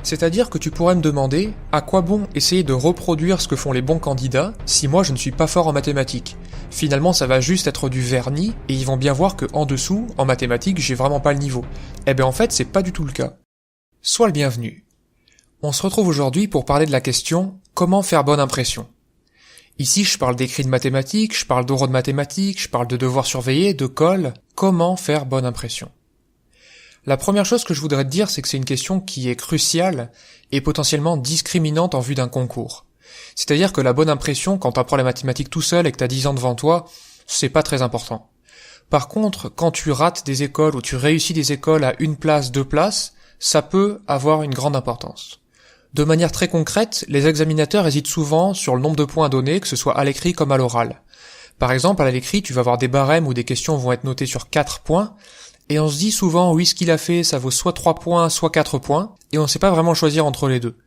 C'est-à-dire que tu pourrais me demander à quoi bon essayer de reproduire ce que font les bons candidats si moi je ne suis pas fort en mathématiques. Finalement ça va juste être du vernis et ils vont bien voir que en dessous, en mathématiques, j'ai vraiment pas le niveau. Eh ben en fait c'est pas du tout le cas. Sois le bienvenu. On se retrouve aujourd'hui pour parler de la question comment faire bonne impression. Ici je parle d'écrits de mathématiques, je parle d'oraux de mathématiques, je parle de devoirs surveillés, de colle, comment faire bonne impression. La première chose que je voudrais te dire, c'est que c'est une question qui est cruciale et potentiellement discriminante en vue d'un concours. C'est-à-dire que la bonne impression, quand tu apprends les mathématiques tout seul et que tu as 10 ans devant toi, c'est pas très important. Par contre, quand tu rates des écoles ou tu réussis des écoles à 1 place, 2 places, ça peut avoir une grande importance. De manière très concrète, les examinateurs hésitent souvent sur le nombre de points à donner, que ce soit à l'écrit comme à l'oral. Par exemple, à l'écrit, tu vas avoir des barèmes où des questions vont être notées sur 4 points, et on se dit souvent, oui, ce qu'il a fait, ça vaut soit 3 points, soit 4 points, et on ne sait pas vraiment choisir entre les deux.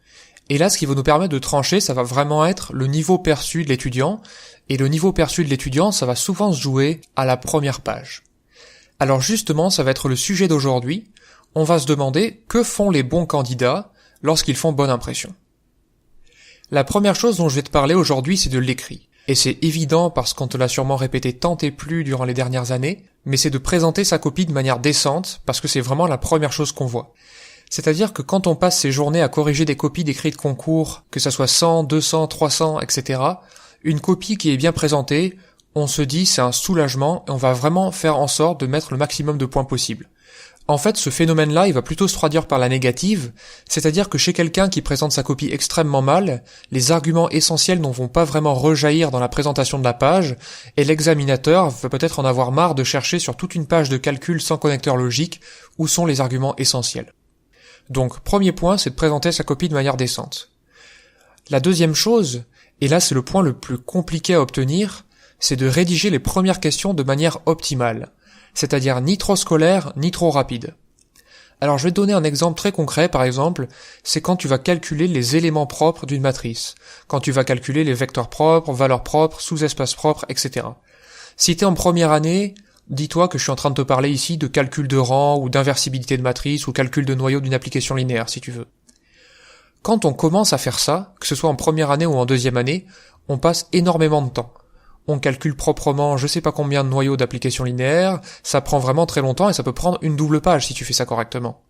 Et là, ce qui va nous permettre de trancher, ça va vraiment être le niveau perçu de l'étudiant, et le niveau perçu de l'étudiant, ça va souvent se jouer à la première page. Alors justement, ça va être le sujet d'aujourd'hui. On va se demander que font les bons candidats lorsqu'ils font bonne impression. La première chose dont je vais te parler aujourd'hui, c'est de l'écrit. Et c'est évident parce qu'on te l'a sûrement répété tant et plus durant les dernières années, mais c'est de présenter sa copie de manière décente, parce que c'est vraiment la première chose qu'on voit. C'est-à-dire que quand on passe ses journées à corriger des copies d'écrits de concours, que ça soit 100, 200, 300, etc., une copie qui est bien présentée, on se dit c'est un soulagement et on va vraiment faire en sorte de mettre le maximum de points possible. En fait, ce phénomène-là, il va plutôt se traduire par la négative, c'est-à-dire que chez quelqu'un qui présente sa copie extrêmement mal, les arguments essentiels n'en vont pas vraiment rejaillir dans la présentation de la page, et l'examinateur va peut-être en avoir marre de chercher sur toute une page de calcul sans connecteur logique où sont les arguments essentiels. Donc, premier point, c'est de présenter sa copie de manière décente. La deuxième chose, et là c'est le point le plus compliqué à obtenir, c'est de rédiger les premières questions de manière optimale. C'est-à-dire ni trop scolaire, ni trop rapide. Alors je vais te donner un exemple très concret, par exemple, c'est quand tu vas calculer les éléments propres d'une matrice, quand tu vas calculer les vecteurs propres, valeurs propres, sous-espaces propres, etc. Si tu es en première année, dis-toi que je suis en train de te parler ici de calcul de rang, ou d'inversibilité de matrice, ou calcul de noyau d'une application linéaire, si tu veux. Quand on commence à faire ça, que ce soit en première année ou en deuxième année, on passe énormément de temps. On calcule proprement je sais pas combien de noyaux d'application linéaire, ça prend vraiment très longtemps et ça peut prendre une double page si tu fais ça correctement.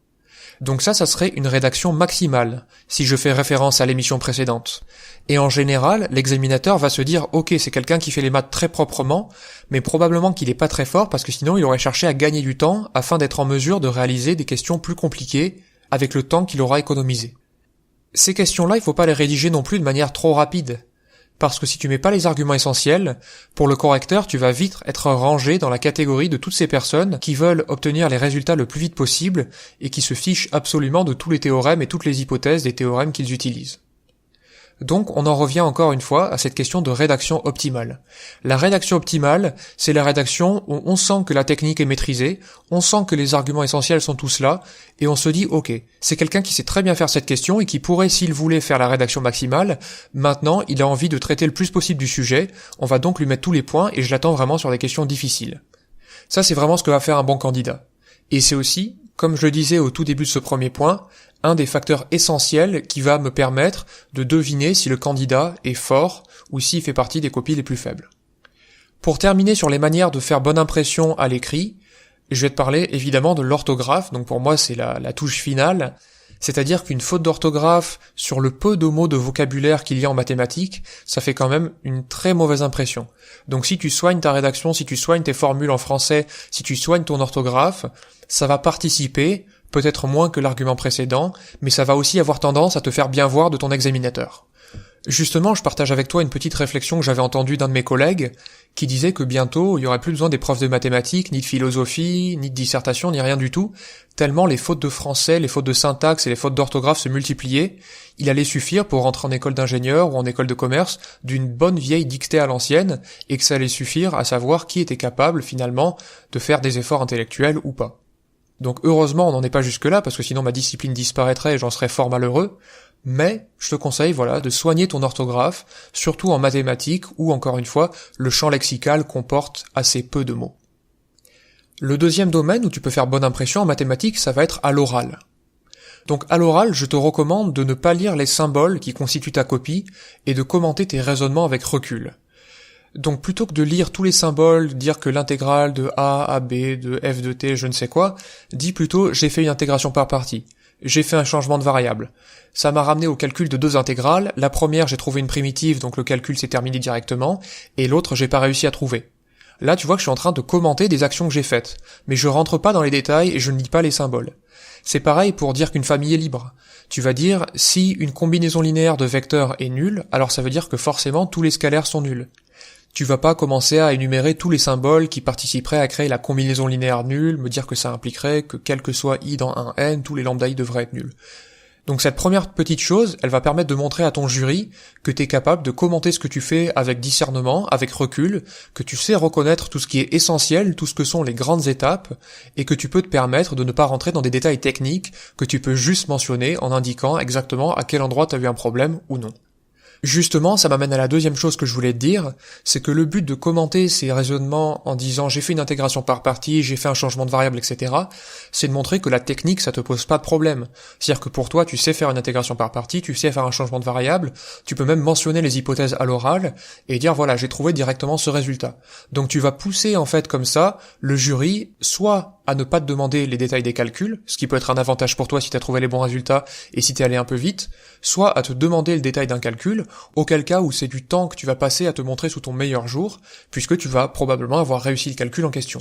Donc ça serait une rédaction maximale, si je fais référence à l'émission précédente. Et en général, l'examinateur va se dire ok, c'est quelqu'un qui fait les maths très proprement, mais probablement qu'il est pas très fort parce que sinon il aurait cherché à gagner du temps afin d'être en mesure de réaliser des questions plus compliquées avec le temps qu'il aura économisé. Ces questions-là, il faut pas les rédiger non plus de manière trop rapide. Parce que si tu mets pas les arguments essentiels, pour le correcteur, tu vas vite être rangé dans la catégorie de toutes ces personnes qui veulent obtenir les résultats le plus vite possible et qui se fichent absolument de tous les théorèmes et toutes les hypothèses des théorèmes qu'ils utilisent. Donc on en revient encore une fois à cette question de rédaction optimale. La rédaction optimale, c'est la rédaction où on sent que la technique est maîtrisée, on sent que les arguments essentiels sont tous là, et on se dit ok, c'est quelqu'un qui sait très bien faire cette question et qui pourrait, s'il voulait faire la rédaction maximale, maintenant il a envie de traiter le plus possible du sujet, on va donc lui mettre tous les points et je l'attends vraiment sur des questions difficiles. Ça c'est vraiment ce que va faire un bon candidat. Et c'est aussi, comme je le disais au tout début de ce premier point, un des facteurs essentiels qui va me permettre de deviner si le candidat est fort ou s'il fait partie des copies les plus faibles. Pour terminer sur les manières de faire bonne impression à l'écrit, je vais te parler évidemment de l'orthographe, donc pour moi c'est la touche finale, c'est-à-dire qu'une faute d'orthographe sur le peu de mots de vocabulaire qu'il y a en mathématiques, ça fait quand même une très mauvaise impression. Donc si tu soignes ta rédaction, si tu soignes tes formules en français, si tu soignes ton orthographe, ça va participer, peut-être moins que l'argument précédent, mais ça va aussi avoir tendance à te faire bien voir de ton examinateur. Justement, je partage avec toi une petite réflexion que j'avais entendue d'un de mes collègues, qui disait que bientôt, il y aurait plus besoin des profs de mathématiques, ni de philosophie, ni de dissertation, ni rien du tout, tellement les fautes de français, les fautes de syntaxe et les fautes d'orthographe se multipliaient, il allait suffire pour rentrer en école d'ingénieur ou en école de commerce d'une bonne vieille dictée à l'ancienne, et que ça allait suffire à savoir qui était capable, finalement, de faire des efforts intellectuels ou pas. Donc heureusement on n'en est pas jusque là, parce que sinon ma discipline disparaîtrait et j'en serais fort malheureux, mais je te conseille de soigner ton orthographe, surtout en mathématiques où, encore une fois, le champ lexical comporte assez peu de mots. Le deuxième domaine où tu peux faire bonne impression en mathématiques, ça va être à l'oral. Donc à l'oral, je te recommande de ne pas lire les symboles qui constituent ta copie et de commenter tes raisonnements avec recul. Donc plutôt que de lire tous les symboles, dire que l'intégrale de A à B, de F de T, je ne sais quoi, dis plutôt j'ai fait une intégration par partie. J'ai fait un changement de variable. Ça m'a ramené au calcul de deux intégrales. La première, j'ai trouvé une primitive, donc le calcul s'est terminé directement, et l'autre, j'ai pas réussi à trouver. Là, tu vois que je suis en train de commenter des actions que j'ai faites, mais je rentre pas dans les détails et je ne lis pas les symboles. C'est pareil pour dire qu'une famille est libre. Tu vas dire, si une combinaison linéaire de vecteurs est nulle, alors ça veut dire que forcément tous les scalaires sont nuls. Tu vas pas commencer à énumérer tous les symboles qui participeraient à créer la combinaison linéaire nulle, me dire que ça impliquerait que quel que soit i dans un n, tous les lambda i devraient être nuls. Donc cette première petite chose, elle va permettre de montrer à ton jury que tu es capable de commenter ce que tu fais avec discernement, avec recul, que tu sais reconnaître tout ce qui est essentiel, tout ce que sont les grandes étapes, et que tu peux te permettre de ne pas rentrer dans des détails techniques que tu peux juste mentionner en indiquant exactement à quel endroit tu as eu un problème ou non. Justement, ça m'amène à la deuxième chose que je voulais te dire, c'est que le but de commenter ces raisonnements en disant j'ai fait une intégration par partie, j'ai fait un changement de variable, etc., c'est de montrer que la technique, ça te pose pas de problème. C'est-à-dire que pour toi, tu sais faire une intégration par partie, tu sais faire un changement de variable, tu peux même mentionner les hypothèses à l'oral et dire voilà, j'ai trouvé directement ce résultat. Donc tu vas pousser en fait comme ça le jury soit à ne pas te demander les détails des calculs, ce qui peut être un avantage pour toi si tu as trouvé les bons résultats et si t'es allé un peu vite, soit à te demander le détail d'un calcul, auquel cas où c'est du temps que tu vas passer à te montrer sous ton meilleur jour, puisque tu vas probablement avoir réussi le calcul en question.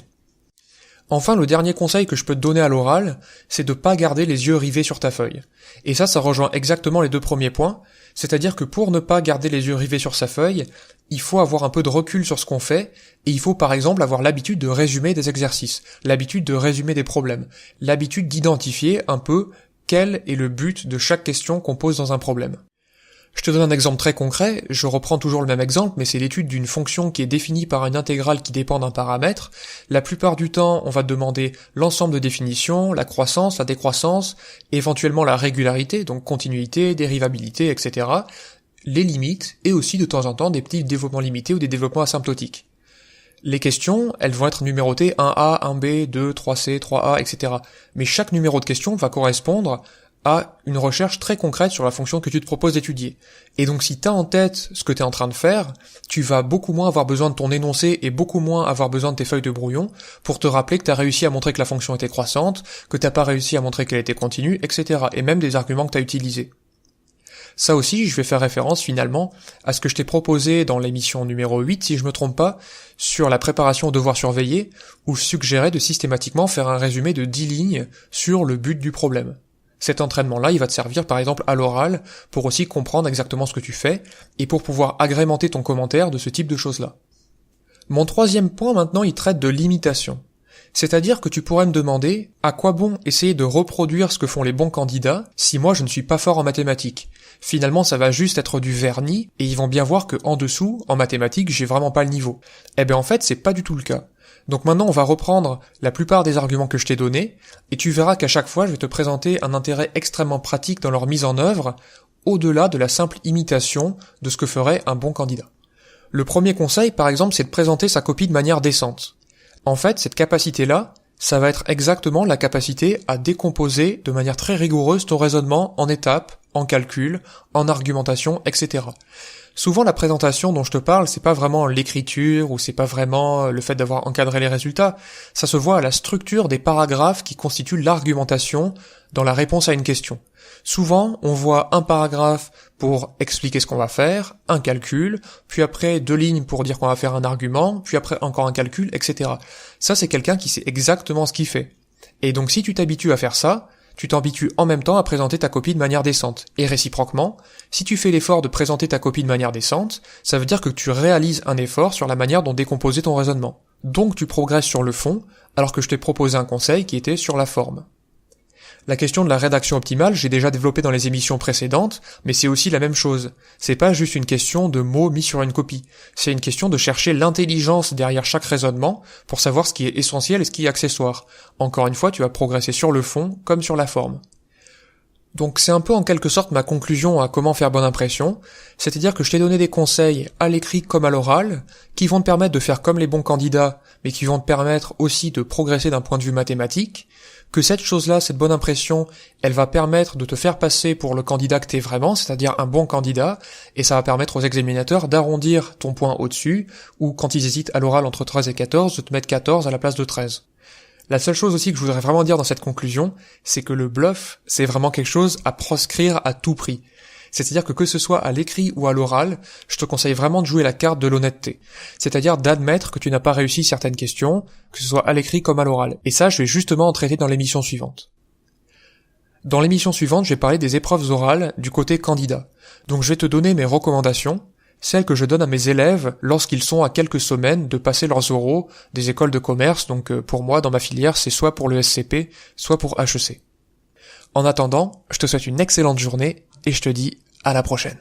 Enfin, le dernier conseil que je peux te donner à l'oral, c'est de pas garder les yeux rivés sur ta feuille. Et ça rejoint exactement les deux premiers points, c'est-à-dire que pour ne pas garder les yeux rivés sur sa feuille, il faut avoir un peu de recul sur ce qu'on fait, et il faut par exemple avoir l'habitude de résumer des exercices, l'habitude de résumer des problèmes, l'habitude d'identifier un peu quel est le but de chaque question qu'on pose dans un problème. Je te donne un exemple très concret, je reprends toujours le même exemple, mais c'est l'étude d'une fonction qui est définie par une intégrale qui dépend d'un paramètre. La plupart du temps, on va te demander l'ensemble de définitions, la croissance, la décroissance, éventuellement la régularité, donc continuité, dérivabilité, etc., les limites, et aussi de temps en temps des petits développements limités ou des développements asymptotiques. Les questions, elles vont être numérotées 1A, 1B, 2, 3C, 3A, etc. Mais chaque numéro de question va correspondre à une recherche très concrète sur la fonction que tu te proposes d'étudier. Et donc si t'as en tête ce que t'es en train de faire, tu vas beaucoup moins avoir besoin de ton énoncé et beaucoup moins avoir besoin de tes feuilles de brouillon pour te rappeler que t'as réussi à montrer que la fonction était croissante, que t'as pas réussi à montrer qu'elle était continue, etc. Et même des arguments que t'as utilisés. Ça aussi, je vais faire référence finalement à ce que je t'ai proposé dans l'émission numéro 8, si je me trompe pas, sur la préparation aux devoirs surveillés, où je suggérais de systématiquement faire un résumé de 10 lignes sur le but du problème. Cet entraînement-là, il va te servir par exemple à l'oral pour aussi comprendre exactement ce que tu fais et pour pouvoir agrémenter ton commentaire de ce type de choses-là. Mon troisième point maintenant, il traite de l'imitation. C'est-à-dire que tu pourrais me demander à quoi bon essayer de reproduire ce que font les bons candidats si moi je ne suis pas fort en mathématiques. Finalement, ça va juste être du vernis et ils vont bien voir que en dessous, en mathématiques, j'ai vraiment pas le niveau. Eh ben en fait, c'est pas du tout le cas. Donc maintenant, on va reprendre la plupart des arguments que je t'ai donnés, et tu verras qu'à chaque fois, je vais te présenter un intérêt extrêmement pratique dans leur mise en œuvre, au-delà de la simple imitation de ce que ferait un bon candidat. Le premier conseil, par exemple, c'est de présenter sa copie de manière décente. En fait, cette capacité-là, ça va être exactement la capacité à décomposer de manière très rigoureuse ton raisonnement en étapes, en calcul, en argumentation, etc. Souvent, la présentation dont je te parle, c'est pas vraiment l'écriture ou c'est pas vraiment le fait d'avoir encadré les résultats. Ça se voit à la structure des paragraphes qui constituent l'argumentation dans la réponse à une question. Souvent, on voit un paragraphe pour expliquer ce qu'on va faire, un calcul, puis après 2 lignes pour dire qu'on va faire un argument, puis après encore un calcul, etc. Ça, c'est quelqu'un qui sait exactement ce qu'il fait. Et donc, si tu t'habitues à faire ça, tu t'habitues en même temps à présenter ta copie de manière décente. Et réciproquement, si tu fais l'effort de présenter ta copie de manière décente, ça veut dire que tu réalises un effort sur la manière dont décomposer ton raisonnement. Donc tu progresses sur le fond, alors que je t'ai proposé un conseil qui était sur la forme. La question de la rédaction optimale, j'ai déjà développé dans les émissions précédentes, mais c'est aussi la même chose. C'est pas juste une question de mots mis sur une copie. C'est une question de chercher l'intelligence derrière chaque raisonnement pour savoir ce qui est essentiel et ce qui est accessoire. Encore une fois, tu vas progresser sur le fond comme sur la forme. Donc c'est un peu en quelque sorte ma conclusion à comment faire bonne impression, c'est-à-dire que je t'ai donné des conseils à l'écrit comme à l'oral, qui vont te permettre de faire comme les bons candidats, mais qui vont te permettre aussi de progresser d'un point de vue mathématique, que cette chose-là, cette bonne impression, elle va permettre de te faire passer pour le candidat que t'es vraiment, c'est-à-dire un bon candidat, et ça va permettre aux examinateurs d'arrondir ton point au-dessus, ou quand ils hésitent à l'oral entre 13 et 14, de te mettre 14 à la place de 13. La seule chose aussi que je voudrais vraiment dire dans cette conclusion, c'est que le bluff, c'est vraiment quelque chose à proscrire à tout prix. C'est-à-dire que ce soit à l'écrit ou à l'oral, je te conseille vraiment de jouer la carte de l'honnêteté. C'est-à-dire d'admettre que tu n'as pas réussi certaines questions, que ce soit à l'écrit comme à l'oral. Et ça, je vais justement en traiter dans l'émission suivante. Dans l'émission suivante, je vais parler des épreuves orales du côté candidat. Donc je vais te donner mes recommandations, celles que je donne à mes élèves lorsqu'ils sont à quelques semaines de passer leurs oraux des écoles de commerce. Donc pour moi, dans ma filière, c'est soit pour le SCP, soit pour HEC. En attendant, je te souhaite une excellente journée et je te dis à la prochaine.